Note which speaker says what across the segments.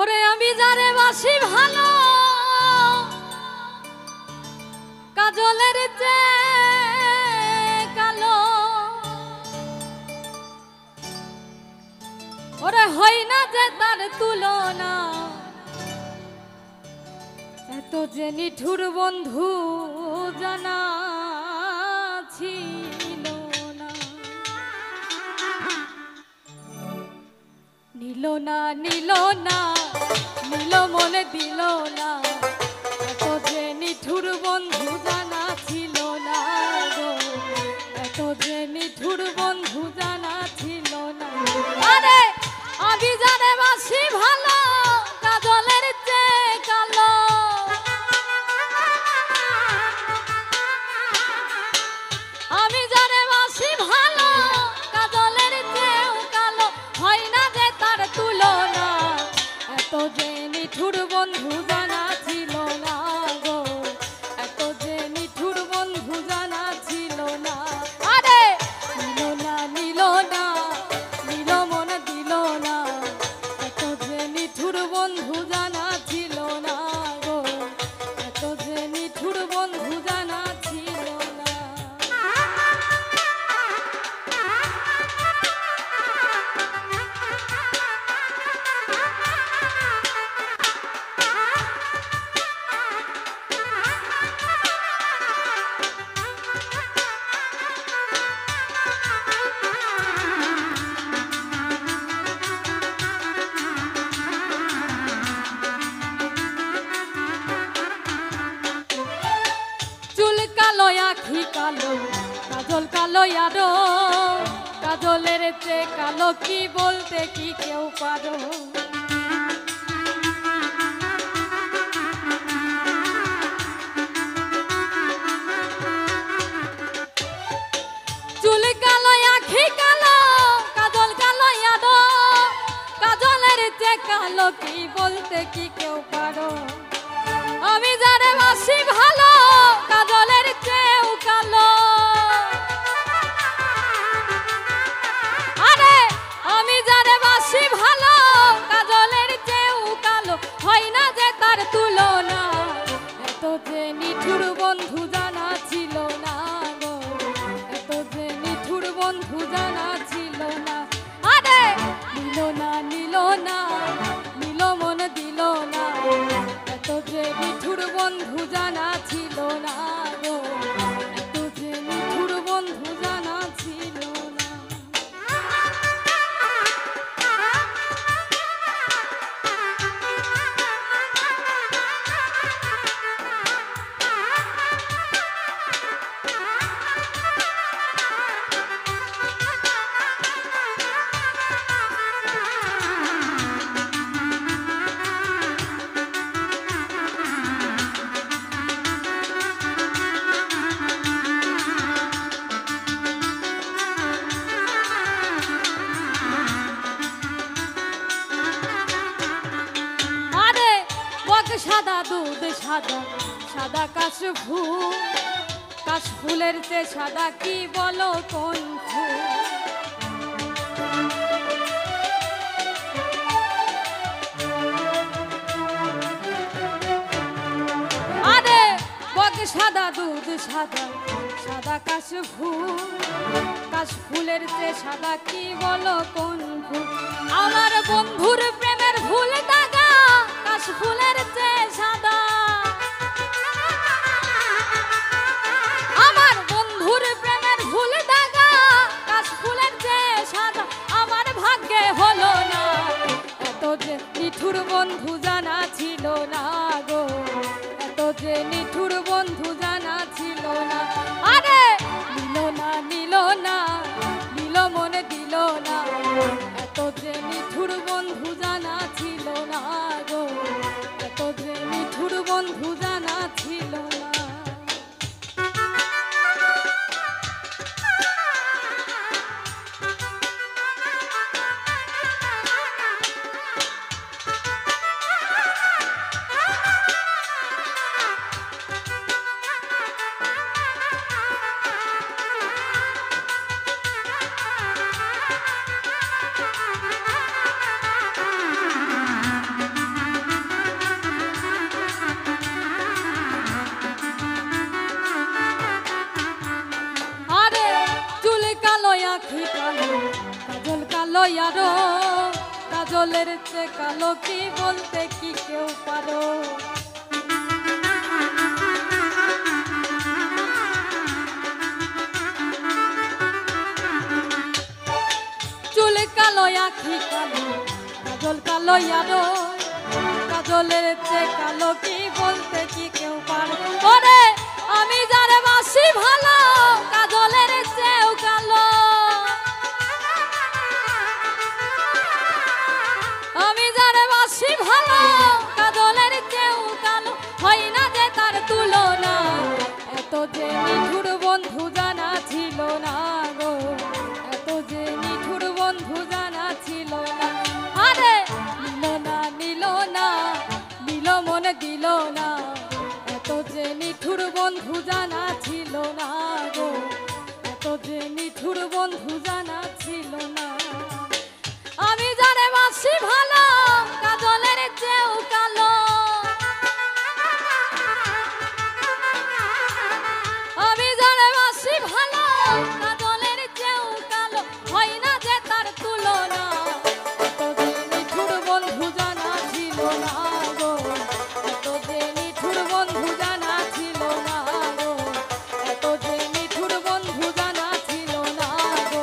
Speaker 1: ওরে আমি যারে বাসি ভালো কাজলের চেয়ে কালো, ওরে হয় না যে তার তুলনা, এত যে নিঠুর বন্ধু জানা ছিল না। নিল না নিল না নিল মনে দিল না, এত যে নিঠুর বন্ধু জানা ছিল না গো, এত যে নিঠুর বন্ধু জানা ছিল না। আরে আমি জানে বাসি ভালো কাজলের চেয়ে কালো, আমি জানে বাসি ভালো কাজলের চেয়েও কালো, হয় না যে তার তুলনা, এত যে নিঠুর বন্ধু জানা ছিল না গো, এত যে নিঠুর বন্ধু জানা ছিল না। আরে নিল না নিল না নিল মনে দিল না, এত যে নিঠুর বন্ধু জানা ছিল না গো, এত যে নিঠুর বন্ধু জানা ছিল না। চুল কালো আখি কালো কাজল কালো আরো, কাজলের চেয়ে কালো কি বলতে কি কেউ পারো। চুল কালো আখি কালো কাজল কালো আরো, কাজলের চেয়ে কালো কি বলতে কি কেউ পারো। আমি যারে বাসি ভালো কাজলের চেয়েও কালো, আরে আমি যারে বাসি ভালো কাজলের চেয়েও কালো, হয় না যে তার তুলনা, এত যে নিঠুর বন্ধু জানা ছিল না গো, এত যে নিঠুর বন্ধু জানা ছিল না। আরে নিল না নিল না নিল মন দিল না, এত যে নিঠুর বন্ধু জানা ছিল না গো, এত যে নিঠুর বন্ধু জানা ছিল না। সাদা দুধ সাদা সাদা কাশফুল, কাশফুলের চেয়ে সাদা কি বলো কোন ফুল। আরে বক সাদা দুধ সাদা সাদা কাশফুল, কাশফুলের চেয়ে সাদা কি বলো কোন ফুল। আমার বন্ধুর প্রেমের ফুল দাগা কাশফুলের চেয়ে সাদা, আমার বন্ধুর প্রেমের ফুল দাগা কাশফুলের চেয়ে সাদা, আমার ভাগ্যে হলো না, এত যে নিঠুর বন্ধু জানা ছিল না গো, এত যে নিঠুর বন্ধু জানা ছিল না। আরে নিল না নিল না নিল মনে দিল না, এত যে নিঠুর বন্ধু জানা ছিল না গো, এত যে নিঠুর বন্ধু জানা ছিল না। আখি কালো কাজল কালো আরো কাজলের চেয়ে কালো কি বলতে কি কেউ পারো চুল কালো আখি কালো কাজল কালো আরো কাজলের চেয়ে কালো কি বলতে কি কেউ পারো ওরে আমি যারে বাসি ভালো কাজলের চেয়েও কালো আমি যারে বাসি ভালো কাজলের চেয়েও কালো হয় না যে তার তুলনা এত যে নিঠুর বন্ধু জানা ছিল না গো এত যে নিঠুর বন্ধু জানা ছিল না আরে নিল না নিল মনে দিল না এত যে নিঠুর বন্ধু জানা ছিল না গো এত যে নিঠুর বন্ধু জানা ছিল না আমি জানে বাসি ভালো কাজলের চেয়েও কালো আমি জানে বাসি ভালো কাজলের চেয়েও কালো হয় না যে তার তুলনা এত যে নিঠুর বন্ধু জানা ছিল না গো এত যে নিঠুর বন্ধু জানা ছিল না গো এত যে নিঠুর বন্ধু জানা ছিল না গো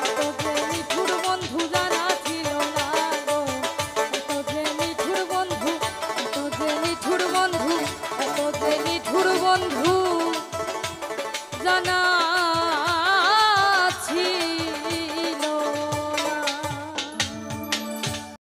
Speaker 1: এত যে নিঠুর বন্ধু জানা ছিল না গো এত যে নিঠুর বন্ধু এত যে নিঠুর বন্ধু এত যে নিঠুর বন্ধু জানা